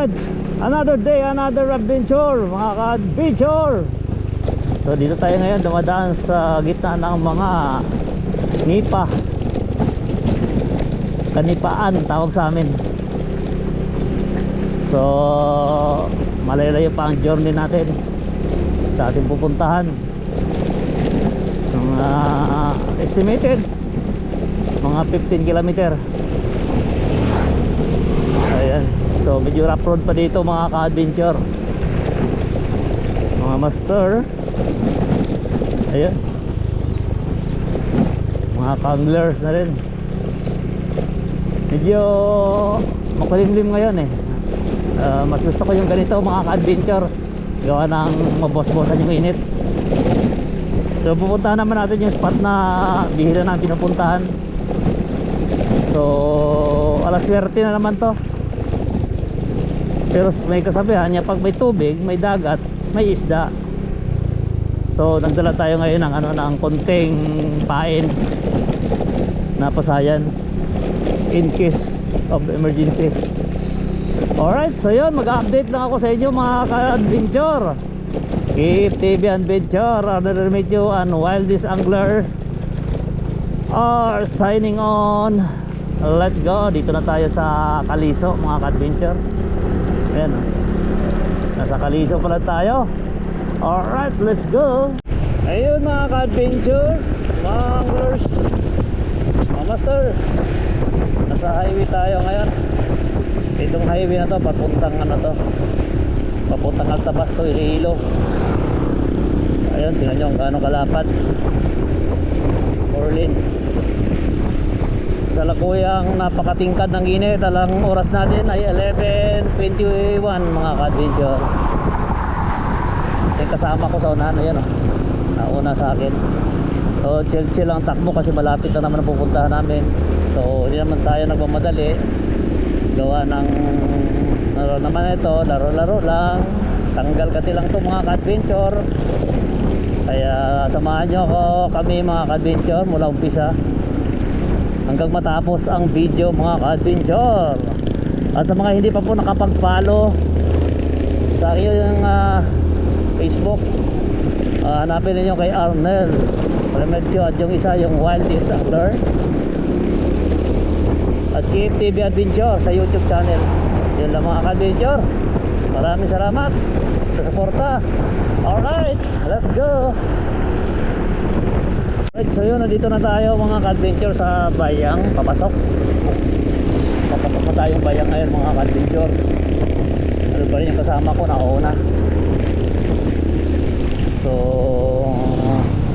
Alright, another day, another adventure mga ka-adventure. So dito tayo ngayon dumadaan sa gitna ng mga nipa, kanipaan tawag sa amin. So malalayo pa ang journey natin sa ating pupuntahan. Mga estimated mga 15 kilometer. Ayan. So medyo rough road pa dito mga ka-adventure, mga master. Ayan, mga anglers na rin. Medyo makulimlim ngayon eh. Mas gusto ko yung ganito mga ka-adventure, gawa ng mabos-bosan yung init. So pupuntahan naman natin yung spot na bihira na pinupuntahan. So alas swerte na naman to. Pero may kasabihan niya, pag may tubig, may dagat, may isda. So nagdala tayo ngayon ng ng konting pain na pasayan in case of emergency. Alright, so yun, mag-update lang ako sa inyo mga ka-adventure. Keep TV Adventure, Runner Medyo and Wildest Angler are signing on. Let's go. Dito na tayo sa Kaliso mga ka-adventure. Ayan, nasa Kaliso pala tayo. Alright, let's go. Ayun mga ka-adventure, mga anglers, mga master, nasa highway tayo ngayon. Itong highway na to papuntang papuntang Altabasto, Iloilo. Ayun, tingnan nyo kung gaano kalapad. Orlin, sa lakuyang napakatingkad ng init. Alang oras natin ay 11:21 mga ka-adventure. Yung kasama ko sa unahan, ayan nauna sa akin. So chill lang takbo kasi malapit na naman ang pupuntahan namin. So hindi naman tayo nagmamadali, gawa ng naman ito, laro lang, tanggal kati lang to mga ka-adventure. Kaya samahan nyo kami mga ka-adventure mula umpisa hanggang matapos ang video mga ka-adventure. At sa mga hindi pa po nakapag-follow sa aking Facebook, hanapin niyo kay Arnel Remedyo at yung isa yung Wildest Angler, at Keep TV Adventure sa YouTube channel. Yun lang mga ka-adventure. Maraming salamat sa suporta. Alright, let's go. Alright, so yun, nandito na tayo mga ka-adventure sa bayang papasok na tayong bayang ngayon mga ka-adventure. Ano ba rin yung kasama ko, nauna. So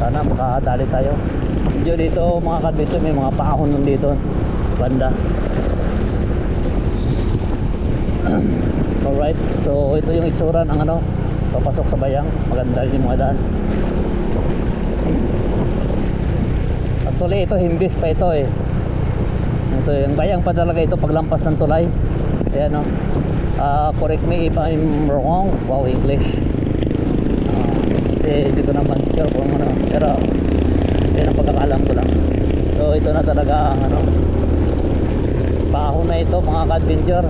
sana makakadali tayo. Medyo dito mga ka-adventure may mga paahon nun dito banda. Alright, so ito yung itsura ng papasok sa bayang. Maganda rin yung mga daan. Actually ito himbis pa ito eh. Ito yung bayang pa talaga ito paglampas ng tulay. Ayan correct me if I'm wrong. Wow, English. Kasi hindi ko naman sure kung pero yun ang pagkakaalam ko lang. So ito na talaga ang paahon na ito mga ka-adventure.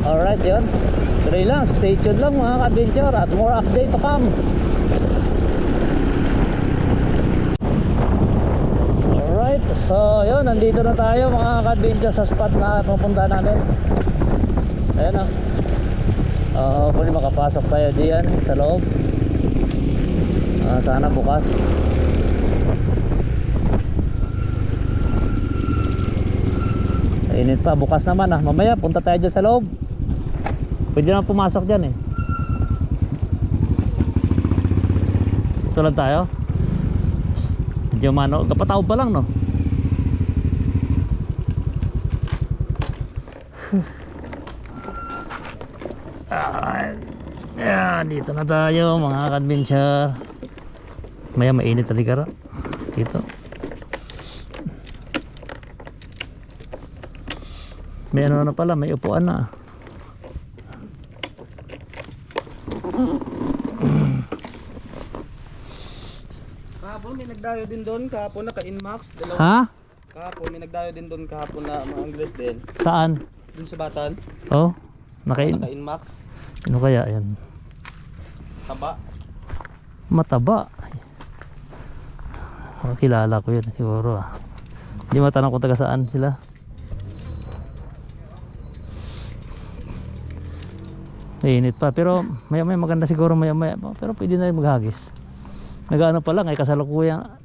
Alright, yun, tuloy lang, stay tuned lang mga ka-adventure at more update to come. Alright, so yun, nandito na tayo mga ka-adventure sa spot na pupunta namin. Ayan pwede makapasok tayo diyan sa loob. Sana bukas. Init pa, bukas naman mamaya punta tayo dyan sa loob. Pwede naman pumasok dyan eh. Ito lang tayo. Medyo kapataw pa lang Ayan, dito na tayo mga ka-adventure. Maya mainit talaga dito. May na pala, may upuan na. Kahapon may nagdayo din doon, kahapon naka-inmax. Ha? Kahapon, may nagdayo din doon kahapon na mga Anglers din. Saan? Doon sa Batan. Oh, naka-in. Naka-Inmax. Ano kaya yan? Taba. Mataba. Kilala ko yun siguro ah. Hindi matanong kung taga saan sila. Init pa pero maya maya maganda siguro maya maya pero pwede na rin maghagis. Nagaano pa lang ay kasalukuyan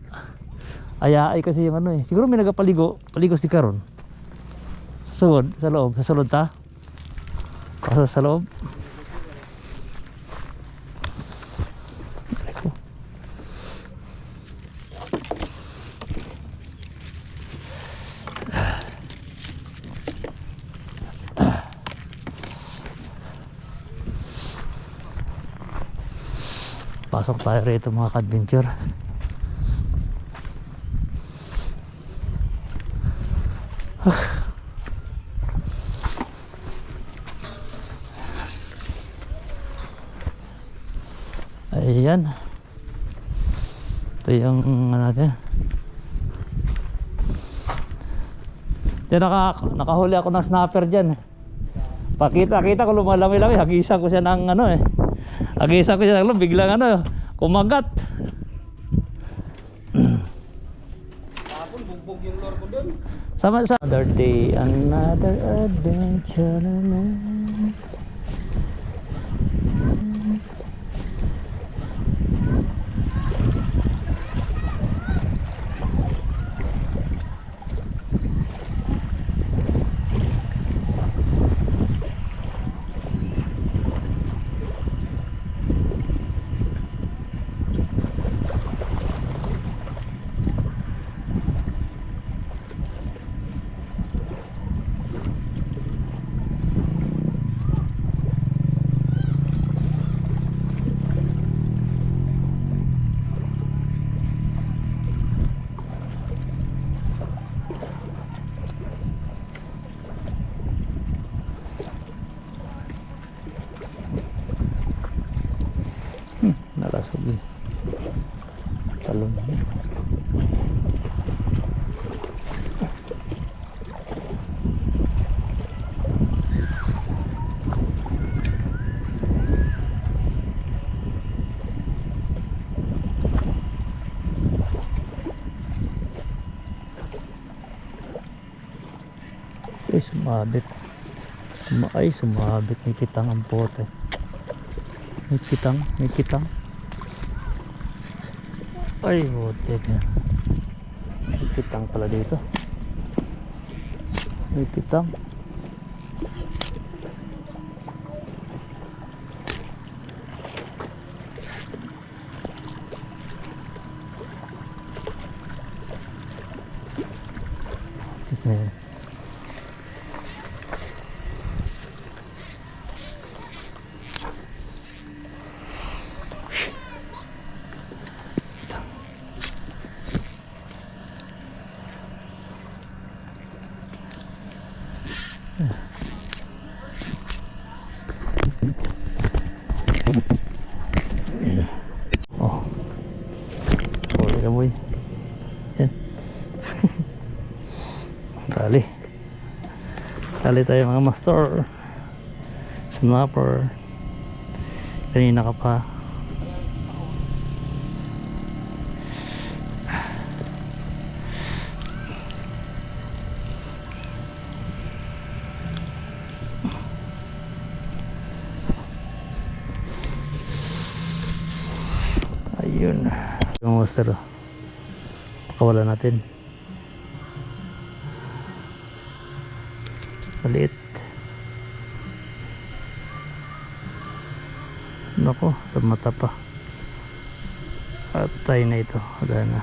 ay kasi yung ano eh. Siguro may paligos di karon. Sa sulod ta. Pasa sa loob. Pasok tayo rito mga ka-adventure. Ayan. Ito yung ano natin. Diyan nakahuli ako ng snapper dyan. Kita ko lumalami-lami. Hagisan ko siya ng ano eh. Hagisan ko siya ng biglang ano kumagat. Kahapon, bugbog yung lore ko doon. Sama sa another day, another adventure. Nalasog eh. Talon. Sumabit. Sumabit. May kitang ang pote. May kitang. Ay, bote ka. May kitang pala dito. May kitang. Tignan. Oh. Boleh ka boy. Yan. Dali tayo mga master. Snapper. Kanina ka pa. Ayun. Yung master. Pakawala natin. Maliit. Nako, sa mata pa. Patay na ito. Wala na.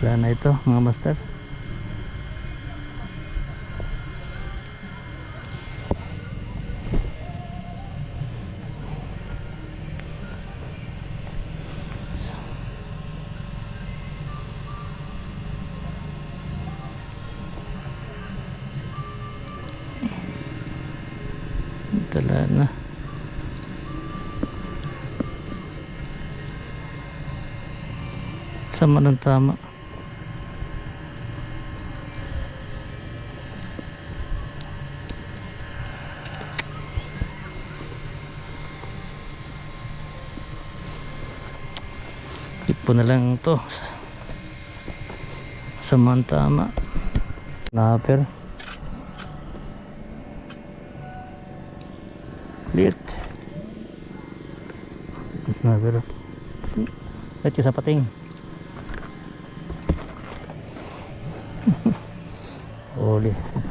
Wala na ito mga master. Tala na. Sama ng tama. Ipo na lang to. Sama ng tama. Snapper. Liit. Snapper. Liit ka sa pating. Uli.